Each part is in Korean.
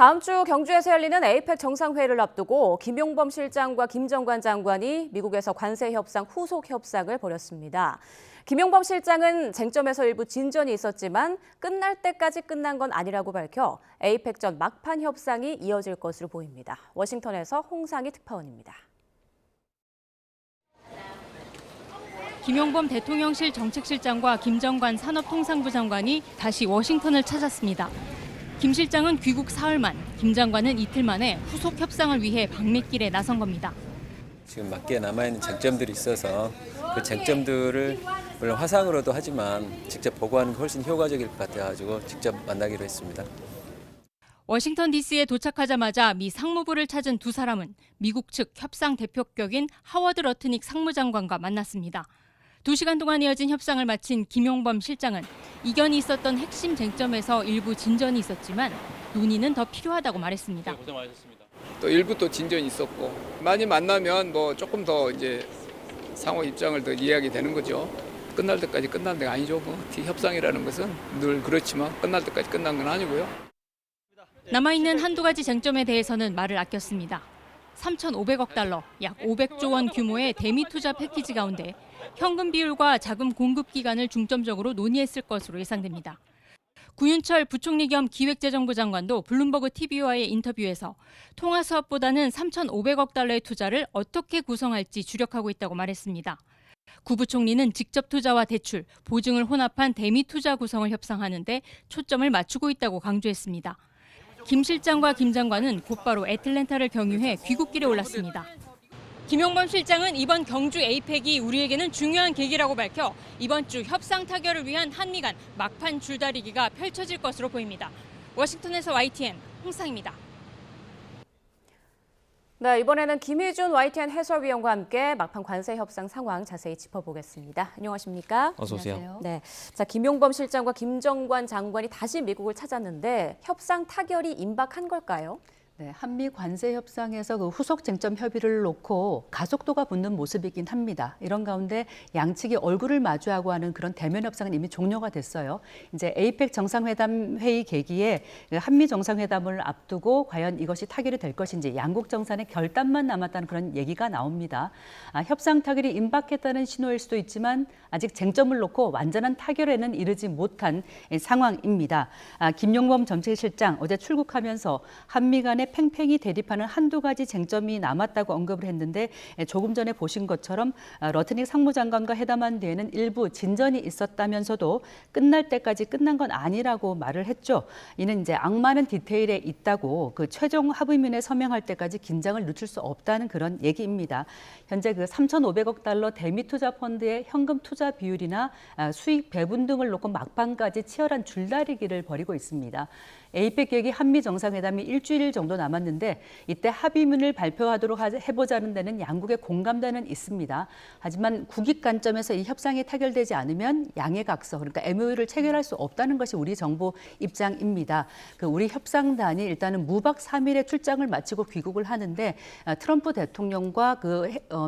다음 주 경주에서 열리는 에이펙 정상회의를 앞두고 김용범 실장과 김정관 장관이 미국에서 관세 협상 후속 협상을 벌였습니다. 김용범 실장은 쟁점에서 일부 진전이 있었지만 끝날 때까지 끝난 건 아니라고 밝혀 에이펙 전 막판 협상이 이어질 것으로 보입니다. 워싱턴에서 홍상희 특파원입니다. 김용범 대통령실 정책실장과 김정관 산업통상부 장관이 다시 워싱턴을 찾았습니다. 김 실장은 귀국 사흘 만, 김 장관은 이틀 만에 후속 협상을 위해 방미길에 나선 겁니다. 지금 맞게 남아있는 쟁점들이 있어서 그 쟁점들을 물론 화상으로도 하지만 직접 보고하는 게 훨씬 효과적일 것 같아가지고 직접 만나기로 했습니다. 워싱턴 DC에 도착하자마자 미 상무부를 찾은 두 사람은 미국 측 협상 대표격인 하워드 러트닉 상무장관과 만났습니다. 2시간 동안 이어진 협상을 마친 김용범 실장은 이견이 있었던 핵심 쟁점에서 일부 진전이 있었지만 논의는 더 필요하다고 말했습니다. 고생 많으셨습니다. 또 일부 또 진전이 있었고 많이 만나면 뭐 조금 더 이제 상호 입장을 더 이해하게 되는 거죠. 끝날 때까지 끝난 데가 아니죠. 뭐 협상이라는 것은 늘 그렇지만 끝날 때까지 끝난 건 아니고요. 남아있는 한두 가지 쟁점에 대해서는 말을 아꼈습니다. 3,500억 달러, 약 500조 원 규모의 대미 투자 패키지 가운데 현금 비율과 자금 공급 기간을 중점적으로 논의했을 것으로 예상됩니다. 구윤철 부총리 겸 기획재정부 장관도 블룸버그 TV와의 인터뷰에서 통화 사업보다는 3,500억 달러의 투자를 어떻게 구성할지 주력하고 있다고 말했습니다. 구 부총리는 직접 투자와 대출, 보증을 혼합한 대미 투자 구성을 협상하는 데 초점을 맞추고 있다고 강조했습니다. 김 실장과 김 장관은 곧바로 애틀랜타를 경유해 귀국길에 올랐습니다. 김용범 실장은 이번 경주 에이펙이 우리에게는 중요한 계기라고 밝혀 이번 주 협상 타결을 위한 한미 간 막판 줄다리기가 펼쳐질 것으로 보입니다. 워싱턴에서 YTN 홍상입니다. 네, 이번에는 김희준 YTN 해설위원과 함께 막판 관세 협상 상황 자세히 짚어보겠습니다. 안녕하십니까? 어서 오세요. 안녕하세요. 네, 자 김용범 실장과 김정관 장관이 다시 미국을 찾았는데 협상 타결이 임박한 걸까요? 네, 한미 관세 협상에서 그 후속 쟁점 협의를 놓고 가속도가 붙는 모습이긴 합니다. 이런 가운데 양측이 얼굴을 마주하고 하는 그런 대면 협상은 이미 종료가 됐어요. 이제 에이펙 정상회담 회의 계기에 한미 정상회담을 앞두고 과연 이것이 타결이 될 것인지 양국 정상의 결단만 남았다는 그런 얘기가 나옵니다. 협상 타결이 임박했다는 신호일 수도 있지만 아직 쟁점을 놓고 완전한 타결에는 이르지 못한 상황입니다. 김용범 정책실장 어제 출국하면서 한미 간의 팽팽히 대립하는 한두 가지 쟁점이 남았다고 언급을 했는데 조금 전에 보신 것처럼 러트닉 상무장관과 회담한 뒤에는 일부 진전이 있었다면서도 끝날 때까지 끝난 건 아니라고 말을 했죠. 이는 이제 악마는 디테일에 있다고 그 최종 합의문에 서명할 때까지 긴장을 늦출 수 없다는 그런 얘기입니다. 현재 그 3,500억 달러 대미 투자 펀드의 현금 투자 비율이나 수익 배분 등을 놓고 막판까지 치열한 줄다리기를 벌이고 있습니다. 에이펙 계획이 한미 정상회담이 일주일 정도 남았는데 이때 합의문을 발표하도록 해보자는 데는 양국의 공감대는 있습니다. 하지만 국익 관점에서 이 협상이 타결되지 않으면 양해각서, 그러니까 MOU를 체결할 수 없다는 것이 우리 정부 입장입니다. 우리 협상단이 일단은 무박 3일의 출장을 마치고 귀국을 하는데 트럼프 대통령과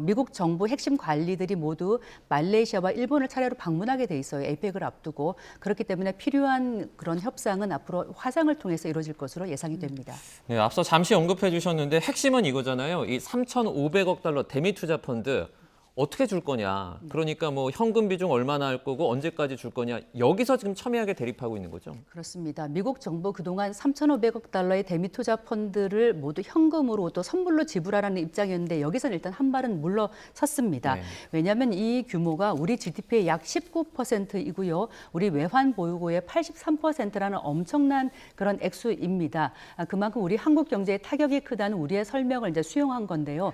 미국 정부 핵심 관리들이 모두 말레이시아와 일본을 차례로 방문하게 돼 있어요. 에이펙을 앞두고. 그렇기 때문에 필요한 그런 협상은 앞으로 화상을 통해서 이루어질 것으로 예상이 됩니다. 네, 앞서 잠시 언급해 주셨는데 핵심은 이거잖아요. 이 3,500억 달러 대미 투자 펀드 어떻게 줄 거냐. 그러니까 뭐 현금 비중 얼마나 할 거고 언제까지 줄 거냐. 여기서 지금 첨예하게 대립하고 있는 거죠. 그렇습니다. 미국 정부 그동안 3,500억 달러의 대미 투자 펀드를 모두 현금으로 또 선불로 지불하라는 입장이었는데 여기서는 일단 한 발은 물러섰습니다. 네. 왜냐하면 이 규모가 우리 GDP의 약 19%이고요. 우리 외환 보유고의 83%라는 엄청난 그런 액수입니다. 그만큼 우리 한국 경제에 타격이 크다는 우리의 설명을 이제 수용한 건데요.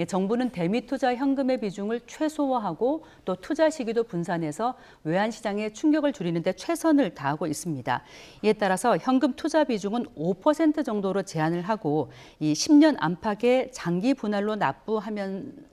정부는 대미 투자 현금의 비중을 최소화하고 또 투자 시기도 분산해서 외환 시장의 충격을 줄이는 데 최선을 다하고 있습니다. 이에 따라서 현금 투자 비중은 5% 정도로 제한을 하고 이 10년 안팎의 장기 분할로 납부하는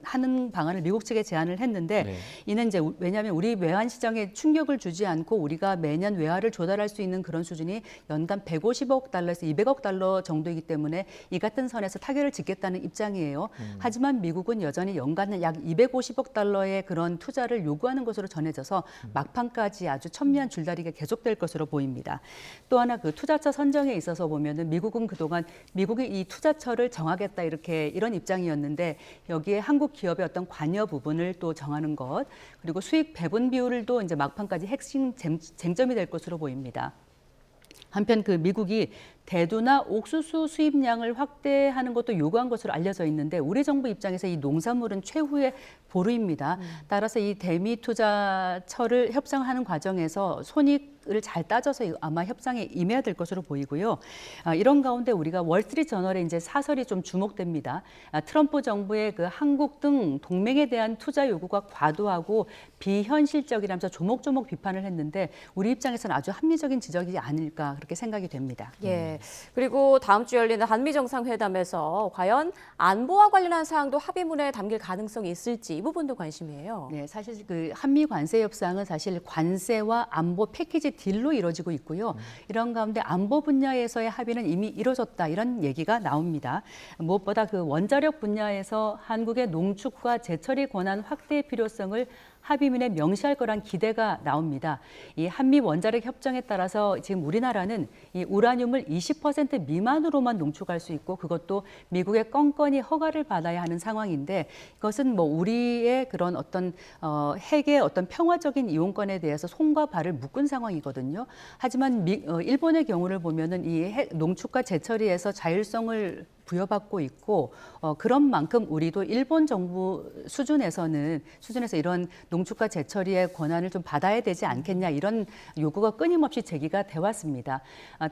방안을 미국 측에 제안을 했는데 네. 이는 이제 왜냐하면 우리 외환 시장에 충격을 주지 않고 우리가 매년 외화를 조달할 수 있는 그런 수준이 연간 150억 달러에서 200억 달러 정도이기 때문에 이 같은 선에서 타결을 짓겠다는 입장이에요. 하지만 미국은 여전히 연간 약 250억 150억 달러의 그런 투자를 요구하는 것으로 전해져서 막판까지 아주 첨예한 줄다리기가 계속될 것으로 보입니다. 또 하나 그 투자처 선정에 있어서 보면은 미국은 그동안 미국이 이 투자처를 정하겠다 이런 입장이었는데 여기에 한국 기업의 어떤 관여 부분을 또 정하는 것 그리고 수익 배분 비율도 이제 막판까지 핵심 쟁점이 될 것으로 보입니다. 한편 그 미국이 대두나 옥수수 수입량을 확대하는 것도 요구한 것으로 알려져 있는데 우리 정부 입장에서 이 농산물은 최후의 보루입니다. 따라서 이 대미 투자처를 협상하는 과정에서 손익을 잘 따져서 아마 협상에 임해야 될 것으로 보이고요. 이런 가운데 우리가 월스트리트저널에 이제 사설이 좀 주목됩니다. 트럼프 정부의 그 한국 등 동맹에 대한 투자 요구가 과도하고 비현실적이라면서 조목조목 비판을 했는데 우리 입장에서는 아주 합리적인 지적이지 않을까 그렇게 생각이 됩니다. 예. 그리고 다음 주 열리는 한미 정상회담에서 과연 안보와 관련한 사항도 합의문에 담길 가능성이 있을지 이 부분도 관심이에요. 네, 사실 그 한미 관세 협상은 사실 관세와 안보 패키지 딜로 이루어지고 있고요. 이런 가운데 안보 분야에서의 합의는 이미 이루어졌다 이런 얘기가 나옵니다. 무엇보다 그 원자력 분야에서 한국의 농축과 재처리 권한 확대의 필요성을 합의문에 명시할 거란 기대가 나옵니다. 이 한미 원자력 협정에 따라서 지금 우리나라는 이 우라늄을 20% 미만으로만 농축할 수 있고 그것도 미국의 건건히 허가를 받아야 하는 상황인데 이것은 뭐 우리의 그런 어떤 핵의 어떤 평화적인 이용권에 대해서 손과 발을 묶은 상황이거든요. 하지만 일본의 경우를 보면은 이 농축과 재처리에서 자율성을 부여받고 있고 그런 만큼 우리도 일본 정부 수준에서 이런 농축과 재처리의 권한을 좀 받아야 되지 않겠냐 이런 요구가 끊임없이 제기가 돼 왔습니다.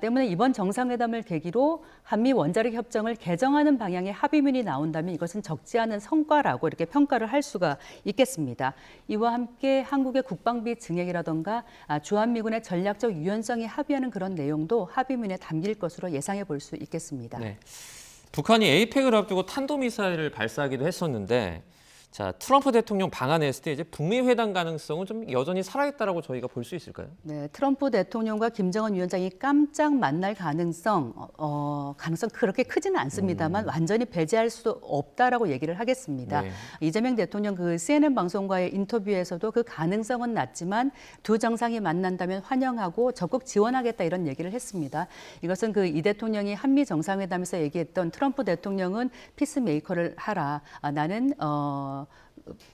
때문에 이번 정상회담을 계기로 한미 원자력 협정을 개정하는 방향의 합의문이 나온다면 이것은 적지 않은 성과라고 이렇게 평가를 할 수가 있겠습니다. 이와 함께 한국의 국방비 증액이라던가 주한미군의 전략적 유연성이 합의하는 그런 내용도 합의문에 담길 것으로 예상해 볼 수 있겠습니다. 네. 북한이 에이펙을 앞두고 탄도미사일을 발사하기도 했었는데 자, 트럼프 대통령 방한했을 때 이제 북미 회담 가능성은 좀 여전히 살아있다라고 저희가 볼 수 있을까요? 네, 트럼프 대통령과 김정은 위원장이 깜짝 만날 가능성 그렇게 크지는 않습니다만 완전히 배제할 수 없다라고 얘기를 하겠습니다. 네. 이재명 대통령 그 CNN 방송과의 인터뷰에서도 그 가능성은 낮지만 두 정상이 만난다면 환영하고 적극 지원하겠다 이런 얘기를 했습니다. 이것은 그 이 대통령이 한미 정상회담에서 얘기했던 트럼프 대통령은 피스메이커를 하라. 나는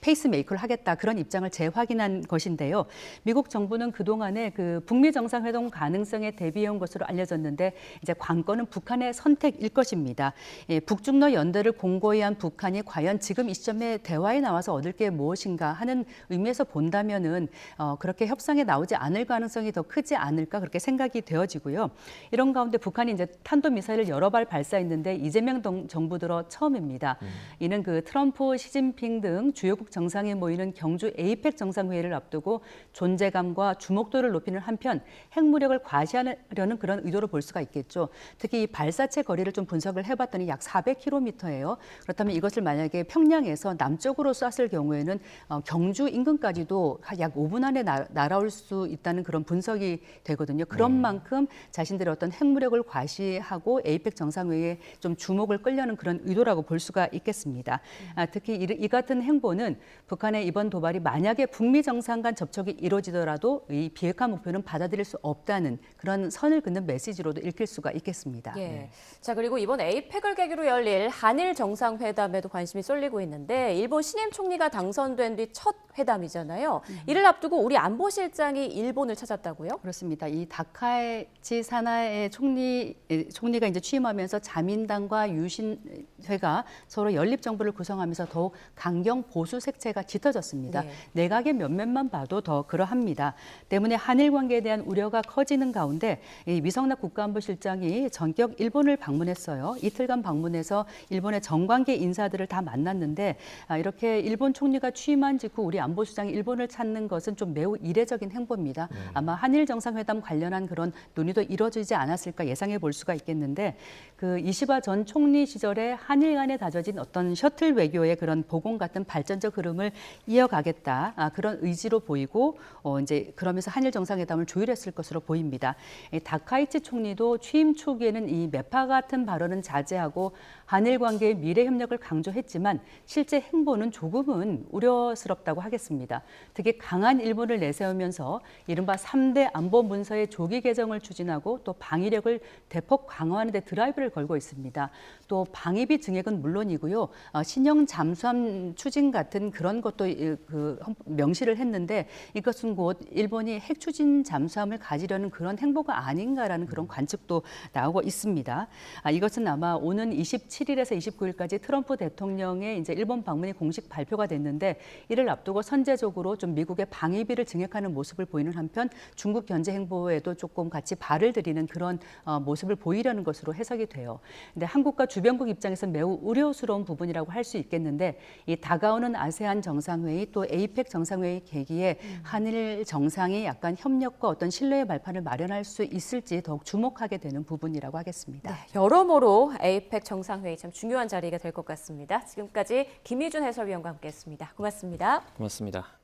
페이스메이커를 하겠다 그런 입장을 재확인한 것인데요. 미국 정부는 그동안에 그 북미 정상회담 가능성에 대비해온 것으로 알려졌는데 이제 관건은 북한의 선택일 것입니다. 북중러 연대를 공고히 한 북한이 과연 지금 이 시점에 대화에 나와서 얻을 게 무엇인가 하는 의미에서 본다면은 그렇게 협상에 나오지 않을 가능성이 더 크지 않을까 그렇게 생각이 되어지고요. 이런 가운데 북한이 이제 탄도미사일을 여러 발 발사했는데 이재명 정부 들어 처음입니다. 이는 그 트럼프, 시진핑 등 주요국 정상이 모이는 경주 에이펙 정상회의를 앞두고 존재감과 주목도를 높이는 한편 핵무력을 과시하려는 그런 의도로 볼 수가 있겠죠. 특히 이 발사체 거리를 좀 분석을 해봤더니 약 400km예요. 그렇다면 이것을 만약에 평양에서 남쪽으로 쐈을 경우에는 경주 인근까지도 약 5분 안에 날아올 수 있다는 그런 분석이 되거든요. 그런 만큼 자신들의 어떤 핵무력을 과시하고 에이펙 정상회의에 좀 주목을 끌려는 그런 의도라고 볼 수가 있겠습니다. 특히 이 같은 행보는 북한의 이번 도발이 만약에 북미 정상 간 접촉이 이루어지더라도 이 비핵화 목표는 받아들일 수 없다는 그런 선을 긋는 메시지로도 읽힐 수가 있겠습니다. 예. 자, 그리고 이번 에이펙을 계기로 열릴 한일 정상회담에도 관심이 쏠리고 있는데 일본 신임 총리가 당선된 뒤 첫 회담이잖아요. 이를 앞두고 우리 안보실장이 일본을 찾았다고요? 그렇습니다. 이 다카이치 사나의 총리가 이제 취임하면서 자민당과 유신회가 서로 연립 정부를 구성하면서 더욱 강경 보수 색채가 짙어졌습니다. 네. 내각의 면면만 봐도 더 그러합니다. 때문에 한일 관계에 대한 우려가 커지는 가운데 이 위성락 국가안보실장이 전격 일본을 방문했어요. 이틀간 방문해서 일본의 정관계 인사들을 다 만났는데 이렇게 일본 총리가 취임한 직후 우리 안보수장이 일본을 찾는 것은 좀 매우 이례적인 행보입니다. 아마 한일 정상회담 관련한 그런 논의도 이루어지지 않았을까 예상해 볼 수가 있겠는데 그 이시바 전 총리 시절에 한일 간에 다져진 어떤 셔틀 외교의 그런 보공 같은 발전 발전적 흐름을 이어가겠다 그런 의지로 보이고 이제 그러면서 한일 정상회담을 조율했을 것으로 보입니다. 다카이치 총리도 취임 초기에는 이 매파 같은 발언은 자제하고 한일 관계의 미래 협력을 강조했지만 실제 행보는 조금은 우려스럽다고 하겠습니다. 특히 강한 일본을 내세우면서 이른바 3대 안보 문서의 조기 개정을 추진하고 또 방위력을 대폭 강화하는 데 드라이브를 걸고 있습니다. 또 방위비 증액은 물론이고요. 신형 잠수함 추진 같은 그런 것도 명시를 했는데 이것은 곧 일본이 핵 추진 잠수함을 가지려는 그런 행보가 아닌가라는 그런 관측도 나오고 있습니다. 이것은 아마 오는 27일에서 29일까지 트럼프 대통령의 이제 일본 방문이 공식 발표가 됐는데 이를 앞두고 선제적으로 좀 미국의 방위비를 증액하는 모습을 보이는 한편 중국 견제 행보에도 조금 같이 발을 들이는 그런 모습을 보이려는 것으로 해석이 돼요. 근데 한국과 주변국 입장에서 매우 우려스러운 부분이라고 할 수 있겠는데 이 다가오는 아세안 정상회의 또 에이펙 정상회의 계기에 한일 정상이 약간 협력과 어떤 신뢰의 발판을 마련할 수 있을지 더욱 주목하게 되는 부분이라고 하겠습니다. 네, 여러모로 에이펙 정상회의 참 중요한 자리가 될 것 같습니다. 지금까지 김희준 해설위원과 함께했습니다. 고맙습니다. 고맙습니다.